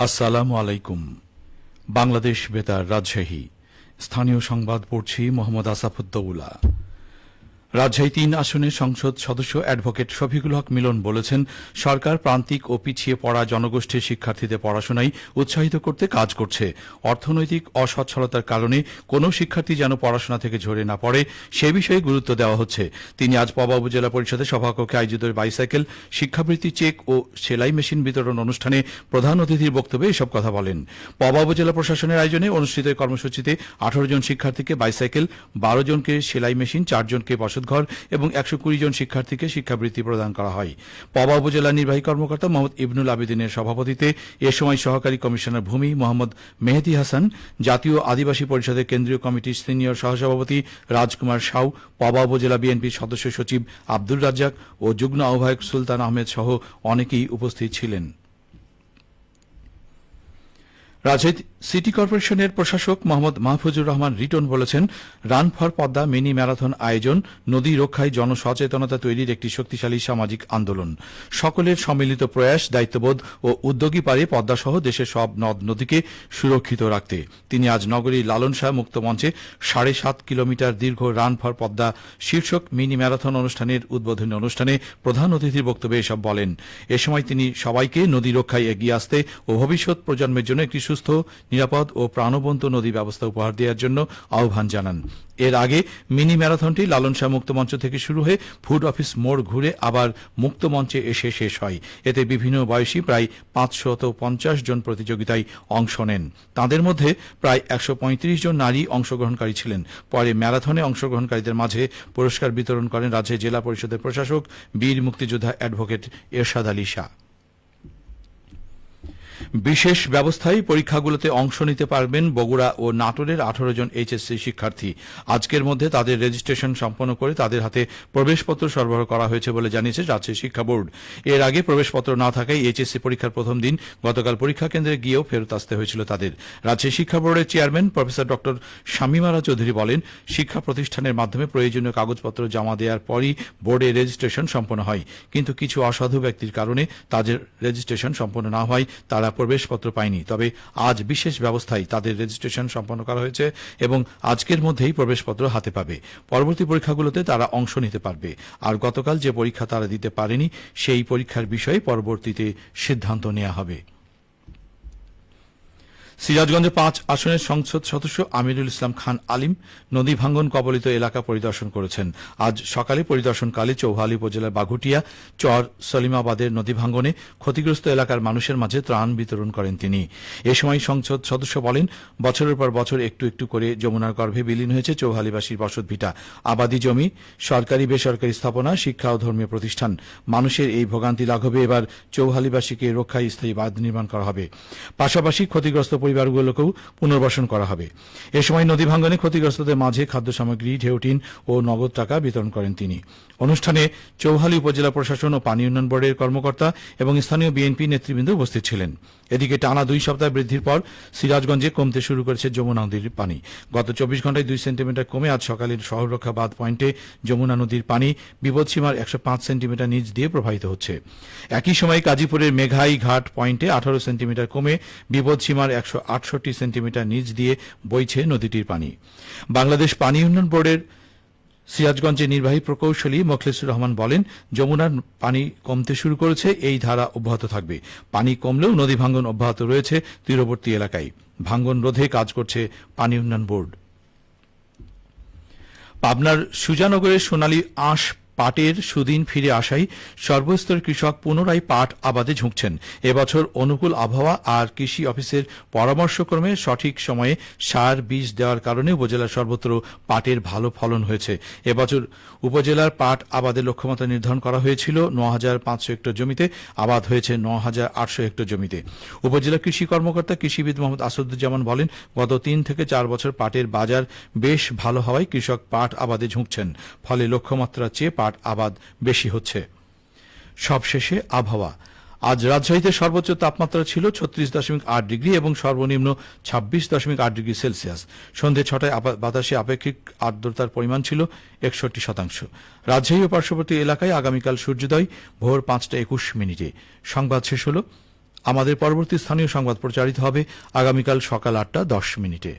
আসসালামু আলাইকুম। বাংলাদেশ বেতার, রাজশাহী। স্থানীয় সংবাদ পড়ছি মোহাম্মদ আসাফুদ্দৌলা। রাজশাহী ৩ আসনের সংসদ সদস্য অ্যাডভোকেট শফিকুল হক মিলন বলেছেন, সরকার প্রান্তিক ও পিছিয়ে পড়া জনগোষ্ঠীর শিক্ষার্থীদের পড়াশোনায় উৎসাহিত করতে কাজ করছে। অর্থনৈতিক অসচ্ছলতার কারণে কোনো শিক্ষার্থী যেন পড়াশোনা থেকে ঝরে না পড়ে সে বিষয়ে গুরুত্ব দেওয়া হচ্ছে। তিনি আজ পবা উপজেলা পরিষদের সভাকক্ষে আয়োজিত বাইসাইকেল, শিক্ষাবৃত্তি চেক ও সেলাই মেশিন বিতরণ অনুষ্ঠানে প্রধান অতিথির বক্তব্যে এসব কথা বলেন। পবা উপজেলা প্রশাসনের আয়োজনে অনুষ্ঠিত কর্মসূচিতে 18 জন শিক্ষার্থীকে বাইসাইকেল, 12 জনকে সেলাই মেশিন, 4 জনকে ঘর এবং 120 জন শিক্ষার্থীকে শিক্ষাবৃত্তি প্রদান করা হয়। পবা উপজেলা নির্বাহী কর্মকর্তা মোহাম্মদ ইবনুল আবেদিনের সভাপতিত্বে এ সময় সহকারী কমিশনার ভূমি মোহাম্মদ মেহেদী হাসান, জাতীয় আদিবাসী পরিষদের কেন্দ্রীয় কমিটির সিনিয়র সহসভাপতি রাজকুমার সাউ, পবা উপজেলা বিএনপির সদস্য সচিব আব্দুর রাজ্জাক ও যুগ্ম আহ্বায়ক সুলতান আহমেদ সহ অনেকেই উপস্থিত ছিলেন। রাজশাহী সিটি কর্পোরেশনের প্রশাসক মোহাম্মদ মাহফুজুর রহমান রিটন বলেছেন, run for Padma mini marathon আয়োজন নদী রক্ষায় জনসচেতনতা তৈরির একটি শক্তিশালী সামাজিক আন্দোলন। সকলের সম্মিলিত প্রয়াস, দায়িত্ববোধ ও উদ্যোগী পারে পদ্মাসহ দেশের সব নদ নদীকে সুরক্ষিত রাখতে। তিনি আজ নগরীর লালন শাহ মুক্ত মঞ্চে 7.5 কিলোমিটার দীর্ঘ রান ফর পদ্মা শীর্ষক মিনি ম্যারাথন অনুষ্ঠানের উদ্বোধনী অনুষ্ঠানে প্রধান অতিথির বক্তব্যে এসব বলেন। এ সময় তিনি সবাইকে নদী রক্ষায় এগিয়ে আসতে ও ভবিষ্যৎ প্রজন্মের জন্য একটি সুস্থ, নিরাপদ ও প্রাণবন্ত নদী ব্যবস্থা উপহার দেওয়ার জন্য আহ্বান জানান। এর আগে মিনি ম্যারাথনটি লালন শাহ মুক্ত মঞ্চ থেকে শুরু হয়ে ফুড অফিস মোড় ঘুরে আবার মুক্ত মঞ্চে এসে শেষ হয়। এতে বিভিন্ন বয়সী প্রায় 550 জন প্রতিযোগিতায় অংশ নেন। তাঁদের মধ্যে প্রায় 135 জন নারী অংশগ্রহণকারী ছিলেন। পরে ম্যারাথনে অংশগ্রহণকারীদের মাঝে পুরস্কার বিতরণ করেন রাজশাহী জেলা পরিষদের প্রশাসক বীর মুক্তিযোদ্ধা অ্যাডভোকেট এরশাদ আলী শাহ। বিশেষ ব্যবস্থায় পরীক্ষাগুলোতে অংশ নিতে পারবেন বগুড়া ও নাটোরের 18 জন এইচএসসি শিক্ষার্থী। আজকের মধ্যে তাদের রেজিস্ট্রেশন সম্পন্ন করে তাদের হাতে প্রবেশপত্র সরবরাহ করা হয়েছে বলে জানিয়েছে রাজশাহী শিক্ষা বোর্ড। এর আগে প্রবেশপত্র না থাকায় এইচএসসি পরীক্ষার প্রথম দিন গতকাল পরীক্ষা কেন্দ্রে গিয়েও ফেরত আসতে হয়েছিল তাদের। রাজশাহী শিক্ষা বোর্ডের চেয়ারম্যান প্রফেসর ড শামীমারা চৌধুরী বলেন, শিক্ষা প্রতিষ্ঠানের মাধ্যমে প্রয়োজনীয় কাগজপত্র জমা দেওয়ার পরই বোর্ডে রেজিস্ট্রেশন সম্পন্ন হয়, কিন্তু কিছু অসাধু ব্যক্তির কারণে তাদের রেজিস্ট্রেশন সম্পন্ন না হয় তারা প্রবেশপত্র পায়নি। তবে আজ বিশেষ ব্যবস্থায় তাদের রেজিস্ট্রেশন সম্পন্ন করা হয়েছে এবং আজকের মধ্যেই প্রবেশপত্র হাতে পাবে। পরবর্তী পরীক্ষাগুলোতে তারা অংশ নিতে পারবে। আর গতকাল যে পরীক্ষা তারা দিতে পারেনি সেই পরীক্ষার বিষয়ে পরবর্তীতে সিদ্ধান্ত নেওয়া হবে। সিরাজগঞ্জে 5 আসনের সংসদ সদস্য আমিরুল ইসলাম খান আলিম নদী ভাঙ্গন কবলিত এলাকা পরিদর্শন করেছেন। আজ সকালে পরিদর্শনকালে চৌহালি উপজেলার বাঘুটিয়া চর সলিমাবাদের নদী ভাঙ্গনে ক্ষতিগ্রস্ত এলাকার মানুষের মাঝে ত্রাণ বিতরণ করেন তিনি। এ সময় সংসদ সদস্য বলেন, বছরের পর বছর একটু একটু করে যমুনার গর্ভে বিলীন হয়েছে চৌহালিবাসীর বসতভিটা, আবাদি জমি, সরকারি বেসরকারি স্থাপনা, শিক্ষা ও ধর্মীয় প্রতিষ্ঠান। মানুষের এই ভোগান্তি লাঘবে এবার চৌহালিবাসীকে রক্ষায় স্থায়ী বাঁধ নির্মাণ করা হবে। পাশাপাশি ক্ষতিগ্রস্ত পরিবারগুলোকেও পুনর্বাসন করা হবে। এ সময় নদী ভাঙ্গনে ক্ষতিগ্রস্তদের মাঝে খাদ্য সামগ্রী, ঢেউটিন ও নগদ টাকা বিতরণ করেন তিনি। অনুষ্ঠানে চৌহালি উপজেলা প্রশাসন ও পানি উন্নয়ন বোর্ডের কর্মকর্তা এবং স্থানীয় বিএনপি নেতৃবৃন্দ উপস্থিত ছিলেন। এদিকে টানা 2 সপ্তাহ বৃদ্ধির পর সিরাজগঞ্জে কমতে শুরু করেছে যমুনা নদীর পানি। গত 24 ঘণ্টায় 2 সেন্টিমিটার কমে আজ সকালে শহররক্ষা বাঁধ পয়েন্টে যমুনা নদীর পানি বিপদসীমার 105 সেন্টিমিটার নিচ দিয়ে প্রবাহিত হচ্ছে। একই সময় গাজীপুরের মেঘাই ঘাট পয়েন্টে 18 সেন্টিমিটার কমে বিপদসীমার 168 সেন্টিমিটার নিচ দিয়ে বইছে নদীটির পানি। বাংলাদেশ পানি উন্নয়ন বোর্ডের সিরাজগঞ্জের নির্বাহী প্রকৌশলী মোখলেসুর রহমান বলেন, যমুনার পানি কমতে শুরু করেছে, এই ধারা অব্যাহত থাকবে। পানি কমলেও নদী ভাঙ্গন অব্যাহত রয়েছে তীরবর্তী এলাকায়। ভাঙ্গন রোধে কাজ করছে পানি উন্নয়ন বোর্ড। পাবনার সুজানগরের সোনালী আঁশ পাটের সুদিন ফিরে আসায় সর্বস্তরের কৃষক পুনরায় পাট আবাদে ঝুঁকছেন। এবছর অনুকূল আবহাওয়া আর কৃষি অফিসের পরামর্শক্রমে সঠিক সময়ে সার বীজ দেওয়ার কারণে উপজেলার সর্বত্র পাটের ভালো ফলন হয়েছে। এবছর উপজেলার পাট আবাদের লক্ষ্যমাত্রা নির্ধারণ করা হয়েছিল 9,500 হেক্টর জমিতে, আবাদ হয়েছে 9,800 হেক্টর জমিতে। উপজেলা কৃষি কর্মকর্তা কৃষিবিদ মোহাম্মদ আসাদুজ্জামান বলেন, গত 3 থেকে 4 বছর পাটের বাজার বেশ ভালো হওয়ায় কৃষক পাট আবাদে ঝুঁকছেন। ফলে লক্ষ্যমাত্রার চেয়ে পাট আবাদ বেশি হচ্ছে। সবশেষে আবহাওয়া। আজ রাজশাহীতে সর্বোচ্চ তাপমাত্রা ছিল 36.8 ডিগ্রি এবং সর্বনিম্ন 26.8 ডিগ্রি সেলসিয়াস। সন্ধ্যে 6টায় বাতাসে আপেক্ষিক আর্দ্রতার পরিমাণ ছিল 61%। রাজশাহী ও পার্শ্ববর্তী এলাকায় আগামীকাল সূর্যোদয় ভোর 5টা 21 মিনিটে। সংবাদ শেষ হল। আমাদের পরবর্তী স্থানীয় সংবাদ প্রচারিত হবে আগামীকাল সকাল 8:10 মিনিটে।